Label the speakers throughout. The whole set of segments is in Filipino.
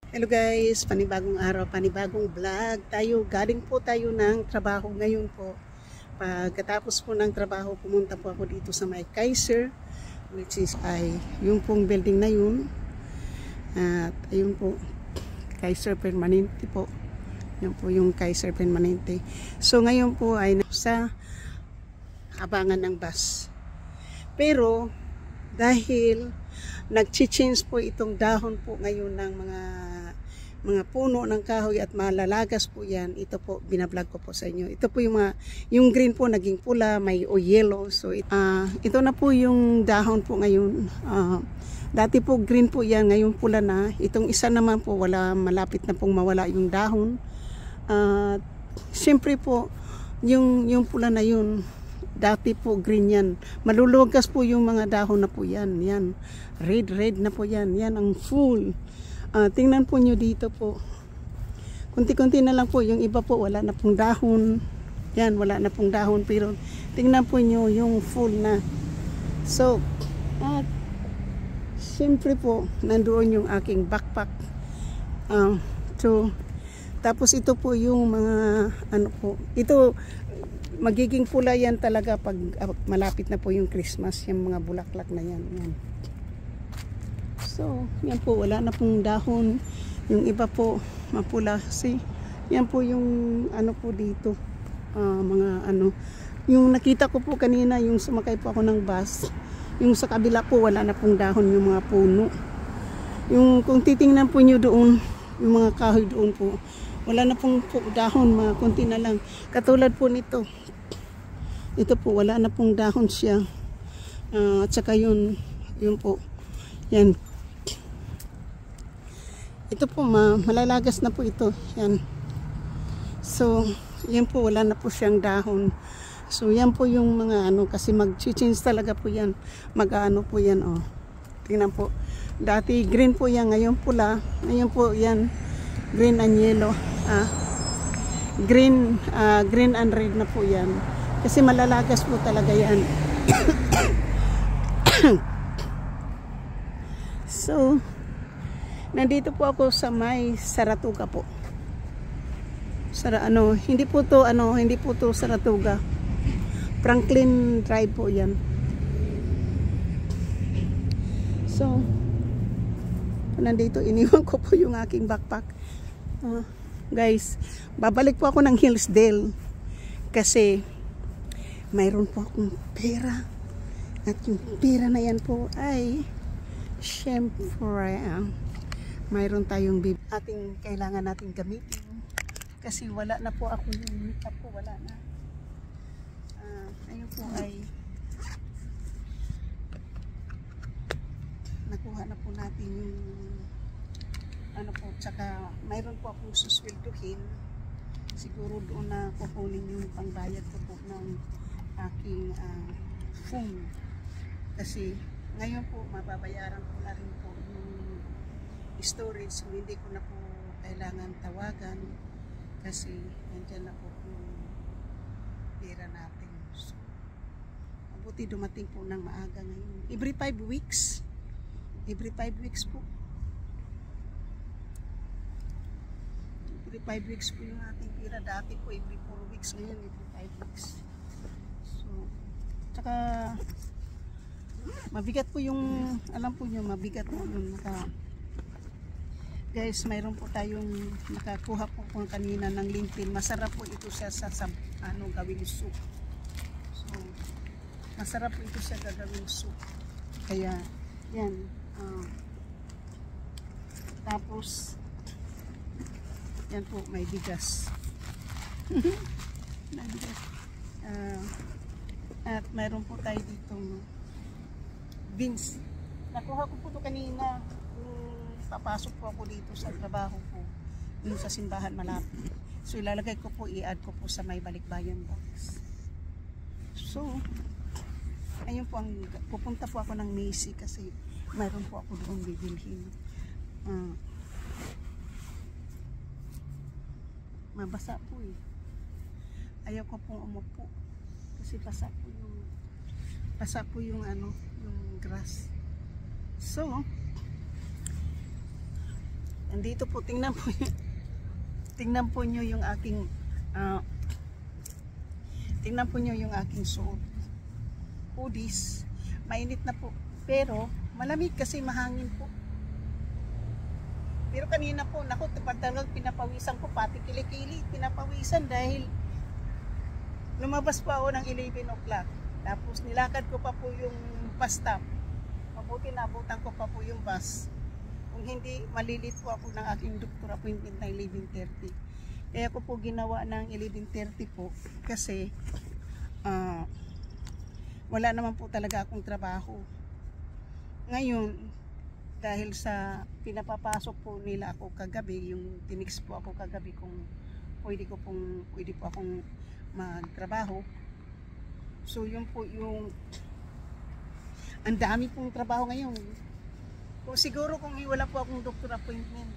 Speaker 1: Hello guys, panibagong araw, panibagong vlog. Galing po tayo ng trabaho ngayon po. Pagkatapos po ng trabaho, pumunta po ako dito sa may Kaiser, which is ay yung pong building na yun. At ayun po, Kaiser Permanente po. Yan po yung Kaiser Permanente. So ngayon po ay sa abangan ng bus. Pero dahil nag-change po itong dahon po ngayon ng mga puno ng kahoy at malalagas po yan, ito po binablog ko po sa inyo. Ito po yung green po naging pula, may o yellow. So ito na po yung dahon po ngayon. Dati po green po yan, ngayon pula na. Itong isa naman po malapit na pong mawala yung dahon. Siyempre po yung pula na yun, dati po green yan. Malulugas po yung mga dahon na po yan. Yan. Red na po yan. Yan ang full. Tingnan po nyo dito po. Kunti-kunti na lang po. Yung iba po wala na pong dahon. Yan, wala na pong dahon. Pero tingnan po nyo yung full na. So, siyempre po, nandoon yung aking backpack. Tapos ito po yung mga ano po. Ito, magiging pula yan talaga pag malapit na po yung Christmas, yung mga bulaklak na yan. Yan. So, yan po, wala na pong dahon. Yung iba po, mapula. See, yan po yung ano po dito. Mga ano. Yung nakita ko po kanina, yung sumakay po ako ng bus. Yung sa kabila po, wala na pong dahon yung mga puno. Yung kung titingnan po nyo doon, yung mga kahoy doon po, wala na pong dahon, mga konti na lang. Katulad po nito. Ito po, wala na pong dahon siya. At saka yun po. Yan. Ito po, malalagas na po ito. Yan. So, yan po, wala na po siyang dahon. So, yan po yung mga ano, kasi mag-change talaga po yan. Mag-ano po yan, oh. Tingnan po. Dati green po yan, ngayon pula. Ngayon po yan, green and yellow. Green and red na po yan. Kasi malalagas po talaga yan. So, nandito po ako sa may Saratoga po. Hindi po to Saratoga. Franklin Drive po yan. So, nandito, iniwan ko po yung aking backpack. Guys, babalik po ako ng Hillsdale kasi mayroon po akong pera. At yung pera na yan po ay syempre mayroon tayong kailangan nating gamitin kasi wala na po ako yung makeup po, wala na. Ayun po ay nakuha na po natin yung ano po, tsaka mayroon po akong suswelduhin. Siguro doon na kukunin yung pangbayad ko po ng aking phone. Kasi ngayon po mababayaran ko na rin po yung storage. So, hindi ko na po kailangan tawagan kasi nandyan na po yung pera natin. So, mabuti dumating po ng maaga ngayon. Every 5 weeks. Every 5 weeks po. Every 5 weeks po yung ating pera. Dati po every 4 weeks. Ngayon every 5 weeks. So, tsaka mabigat po yung, alam po nyo, mabigat po yung guys, mayroon po tayong nakakuha po kanina ng lintin. Masarap po ito siya sa gawing soup. So, masarap po ito siya gagawing soup. Kaya, yan. Tapos, yan po, may bigas. May bigas. At mayroon po tayo ditong beans. Nakuha ko po ito kanina. Papasok po ako dito sa trabaho ko. Dito sa simbahan malapit. So ilalagay ko po, i-add ko po sa may balikbayan box. So, ayun po, pupunta po ako ng Macy kasi mayroon po ako doon bibilhin. Mabasa po eh. Ayaw ko pong umupo kasi basa po yung yung grass. So, andito po, tingnan po nyo yung aking tingnan po nyo yung aking suot. Hoodies. Mainit na po. Pero, malamig kasi mahangin po. Pero kanina po, naku, talagang pinapawisan ko, pati kilikili, pinapawisan dahil lumabas pa ako ng 11 o'clock. Tapos nilakad ko pa po yung bus stop. Mabuti naabutan ko pa po yung bus. Kung hindi, malilit po ako ng aking doctor appointment na 11:30. Kaya ko po ginawa ng 11:30 po kasi wala naman po talaga akong trabaho. Ngayon, dahil sa pinapapasok po nila ako kagabi, yung tinix po ako kagabi kung pwede po akong magtrabaho. So yun po yung ang dami pong trabaho ngayon. Kung siguro kung wala po akong doctor appointment,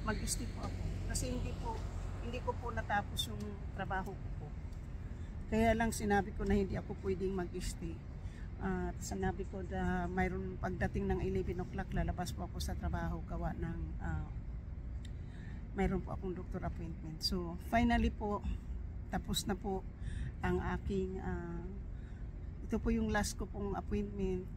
Speaker 1: mag-stay po ako. Kasi hindi ko po natapos yung trabaho ko po. Kaya lang sinabi ko na hindi ako pwedeng mag-stay. At sinabi ko na mayroon pagdating ng 11 o'clock lalabas po ako sa trabaho gawa ng mayroon po akong doctor appointment. So finally po tapos na po ang aking ito po yung last ko pong appointment.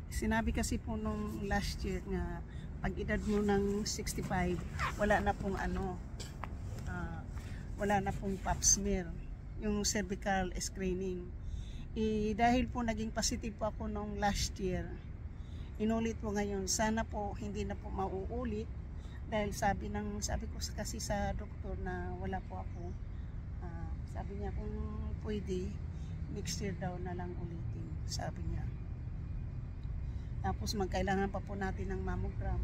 Speaker 1: Sinabi kasi po nung last year na pag edad mo ng 65 wala na pong wala na pong pap smear, yung cervical screening. Dahil po naging positive po ako nung last year, inulit po ngayon. Sana po hindi na po mauulit dahil sabi ko kasi sa doktor na wala po ako. Sabi niya kung pwede next year daw na lang ulitin, sabi niya. Tapos magkailangan pa po natin ng mammogram.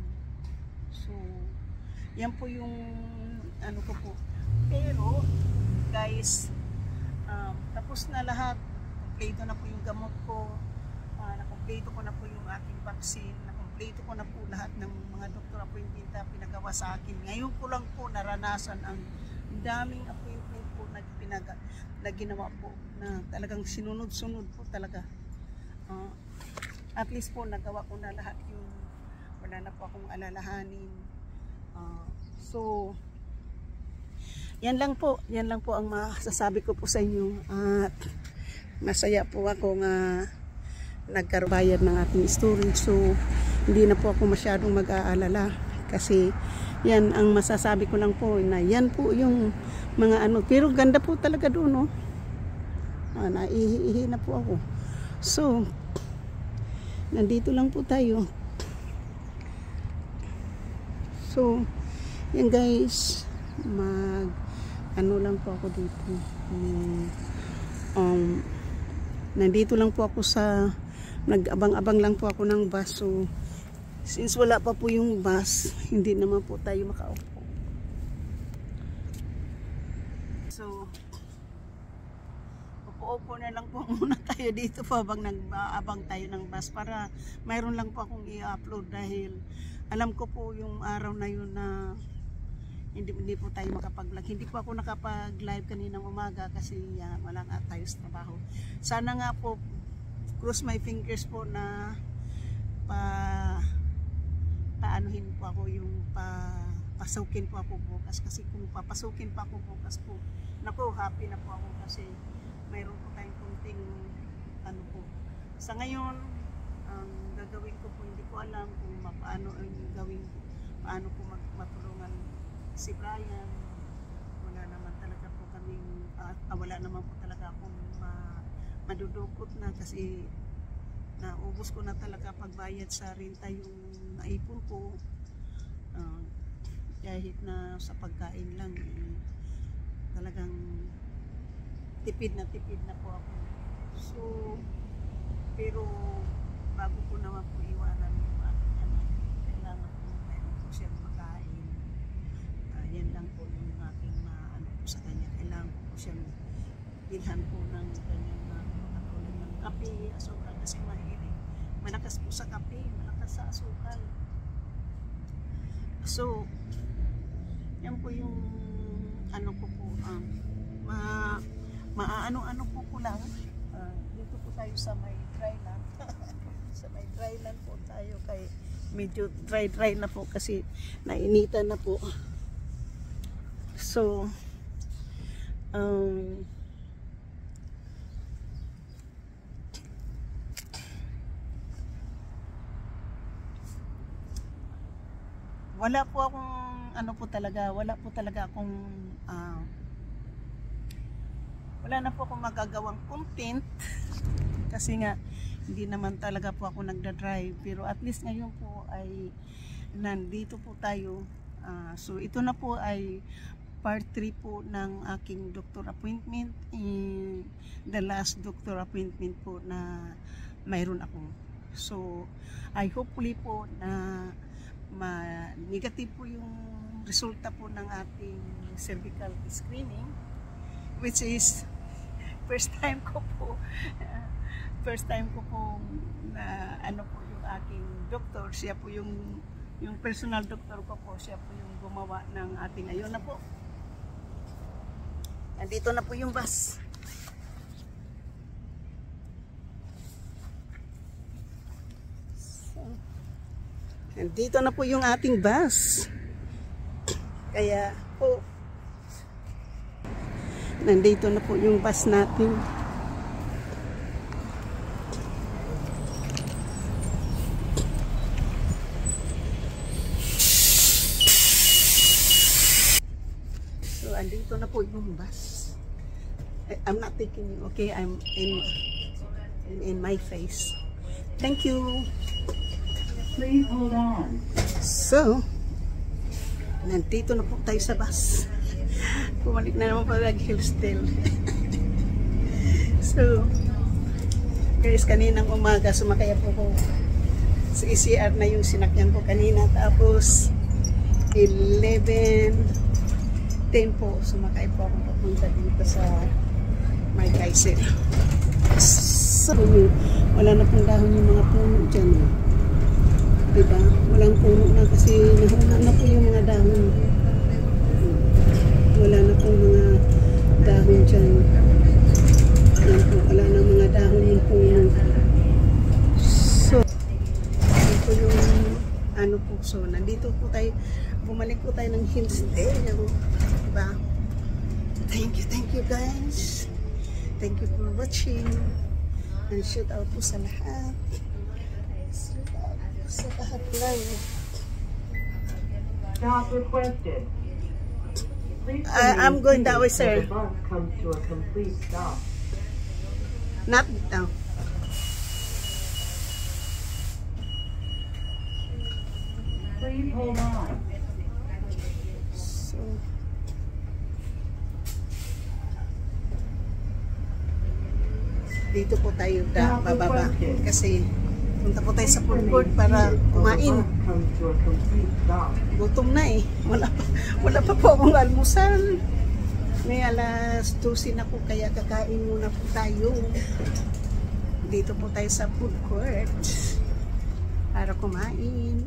Speaker 1: So yan po yung ano ko po. Pero guys, tapos na lahat. Nakumpleto na po yung gamot ko, nakumpleto ko na po yung aking vaccine, nakumpleto ko na po lahat ng mga doktor appointment na pinagawa sa akin. Ngayon ko lang po naranasan ang daming appointment po na ginawa po, na talagang sinunod-sunod po talaga. At least po nagawa ko na lahat yung wala na po akong alalahanin. So yan lang po ang masasabi ko po sa inyo. At masaya po ako nga nagkabayad ng ating storage, so hindi na po ako masyadong mag-aalala kasi yan ang masasabi ko lang po na yan po yung mga pero ganda po talaga doon, no? Naihi na po ako. So nandito lang po tayo. So yan guys, lang po ako dito. Nandito lang po ako sa nag-abang-abang lang po ako ng bus. So since wala pa po yung bus, hindi naman po tayo makaupo. So upo-upo na lang po muna tayo dito po habang nag-aabang tayo ng bus para mayroon lang po akong i-upload dahil alam ko po yung araw na yun na hindi po tayo makapag-vlog. Hindi po ako nakapag-live kaninang umaga kasi wala nga tayo sa trabaho. Sana nga po, cross my fingers po na paanuhin po ako yung pasukin po ako bukas. Kasi kung papasukin pa ako bukas po, naku, happy na po ako kasi mayroon po tayong kunting po. Sa ngayon, ang gagawin ko po, hindi ko alam kung paano ang gawin ko, paano po matulungan si Brian. Wala naman talaga po kaming wala naman po talaga akong madudukot na kasi naubos ko na talaga pagbayad sa renta yung naipon ko, kahit na sa pagkain lang talagang tipid na po ako. So pero bago ko naman po iwanan yung aking anak, kailangan po meron po siya makain. Yan lang po yung aking po sa kanya. Kailangan po siyang bilhan po ng kanyang katulad ng kape, asukal kasi mahilig. Malakas po sa kape, malakas sa asukal. So yan po yung ko po maano po ko lang. Dito po tayo sa may dry land. Sa may dry land po tayo kay medyo dry na po kasi nainitan na po. So wala po akong wala po talaga akong wala na po akong magagawang content kasi nga hindi naman talaga po ako nagda-drive, pero at least ngayon po ay nandito po tayo. So ito na po ay part 3 po ng aking doctor appointment, the last doctor appointment po na mayroon ako. So I hopefully po na negative po yung resulta po ng ating cervical screening, which is first time ko po na po yung aking doktor, siya po yung personal doctor ko po, siya po yung gumawa ng ating, ayun na po, nandito na po yung bus. Nandito na po yung ating bus. Kaya po, nandito na po yung bus natin. So, andito na po yung bus. I'm not taking you, okay? I'm in my face. Thank you.
Speaker 2: Please hold on.
Speaker 1: So, nandito na po tayo sa bus. Bumalik na naman pala Hillsdale. So, guys, kaninang umaga sumakay po ko sa ECR na yung sinakyan ko kanina. Tapos, 11:10 po, sumakay po ako papunta dito sa May Kaiser. So, wala na pong dahon yung mga puno dyan. Diba? Walang puno na kasi nahuna na po yung mga dahon. Wala na po mga dahon dyan. Yan po, wala na mga dahon yung puno. So, ito yung so nandito po tayo, bumalik po tayo ng Hillsdale. Diba? Thank you guys. Thank you for watching. And shout out po sa lahat. Sa lahat lang.
Speaker 2: Stop requested.
Speaker 1: I'm going that way, sir.
Speaker 2: The bus comes to a complete stop.
Speaker 1: Not now.
Speaker 2: Please hold on.
Speaker 1: So, dito po tayo bababa kasi punta po tayo sa food court para kumain. Gutom na eh. Wala pa po akong almusal. May alas 12 na po, kaya kakain muna po tayo. Dito po tayo sa food court para kumain.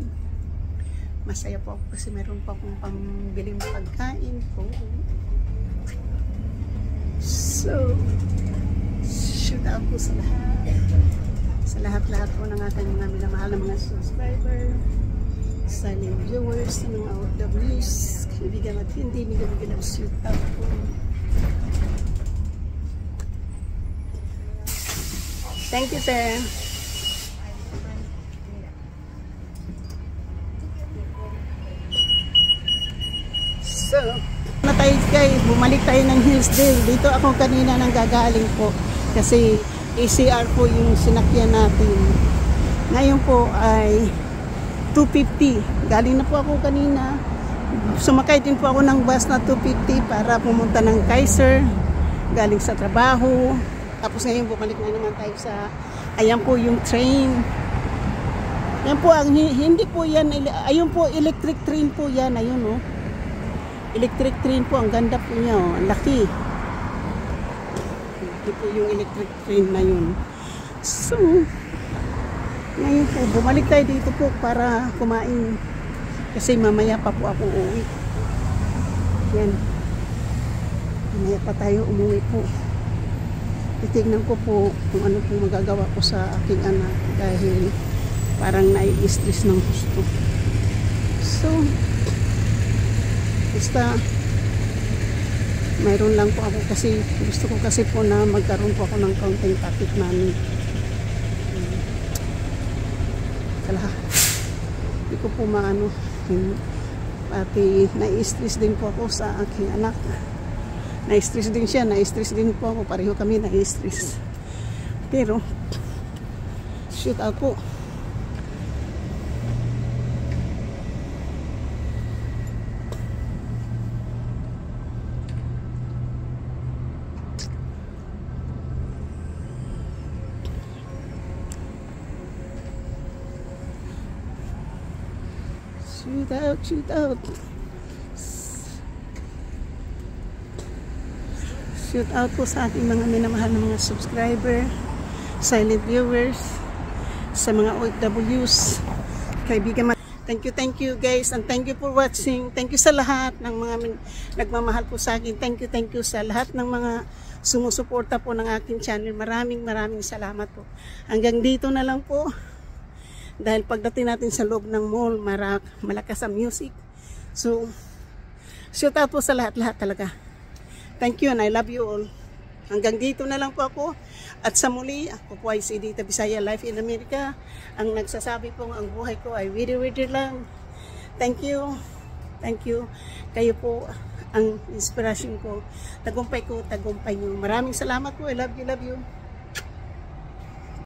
Speaker 1: Masaya po ako kasi meron pa akong pambiling pagkain po. So, shoot out po sa lahat. Sa lahat-lahat po ng ating mga minamahal na mga subscriber, silent viewers, ng mga OFWs, kaibigan at hindi, bigyan ng shoot out po. Thank you, sir. So, na tayo guys, bumalik tayo ng Hillsdale. Dito ako kanina nang gagaling po kasi ECR po yung sinakyan natin. Ngayon po ay 250. Galing na po ako kanina. Sumakay din po ako ng bus na 250 para pumunta ng Kaiser. Galing sa trabaho. Tapos ngayon bumalik na naman tayo sa, ayan po yung train. Yan po, hindi po yan, ayun po, electric train po yan. Ayun oh. Electric train po, ang ganda po niya oh. Ang laki. Ito po yung electric train na yun. So, ngayon po, bumalik tayo dito po para kumain. Kasi mamaya pa po ako uuwi. Yan. Mamaya pa tayo umuwi po. Titignan ko po kung ano po magagawa ko sa aking anak. Dahil parang nai-stress ng gusto. So, basta mayroon lang po ako kasi gusto ko kasi po na magkaroon po ako ng counting topic namin. Kala, hindi ko po maano. Pati nai-stress din po ako sa aking anak. Na-stress din siya, na-stress din po ako. Pareho kami na-stress. Pero, shoot out po. Shoot out, shoot out. Shoot out po sa ating mga minamahal na mga subscriber, silent viewers, sa mga OFWs, kaibigan. Thank you guys, and thank you for watching. Thank you sa lahat ng mga nagmamahal po sa akin. Thank you sa lahat ng mga sumusuporta po ng aking channel. Maraming salamat po. Hanggang dito na lang po. Dahil pagdating natin sa loob ng mall, malakas ang music. So, shout out po sa lahat-lahat talaga. Thank you and I love you all. Hanggang dito na lang po ako. At sa muli, ako po ay si Dita Bisaya Life in America. Ang nagsasabi po ang buhay ko ay witty lang. Thank you. Thank you. Kayo po ang inspirasyon ko. Tagumpay ko, tagumpay nyo. Maraming salamat po. I love you, love you.